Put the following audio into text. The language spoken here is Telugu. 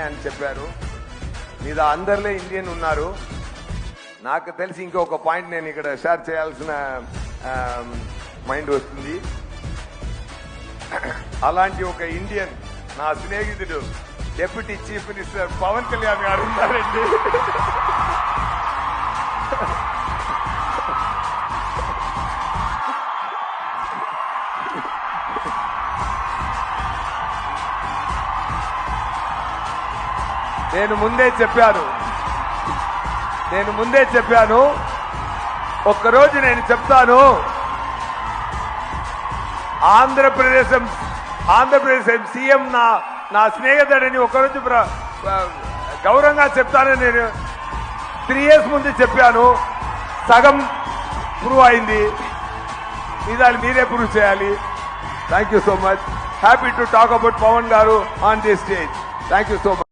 అని చెప్పారు. మీద అందరిలో ఇండియన్ ఉన్నారు. నాకు తెలిసి ఇంకొక పాయింట్ నేను ఇక్కడ షేర్ చేయాల్సిన మైండ్ వస్తుంది. అలాంటి ఒక ఇండియన్ నా స్నేహితుడు deputy chief minister Pawan Kalyan garu ఉన్నారండి. నేను ముందే చెప్పాను ఒక్కరోజు నేను చెప్తాను. ఆంధ్రప్రదేశ్ సీఎం నా స్నేహితుడని ఒకరోజు గౌరవంగా చెప్తానని నేను 3 years ముందు చెప్పాను. సగం ప్రూవ్ అయింది. మీరే ప్రూవ్ చేయాలి. Thank you so much. Happy to talk about Pawan garu on this stage. Thank you so much.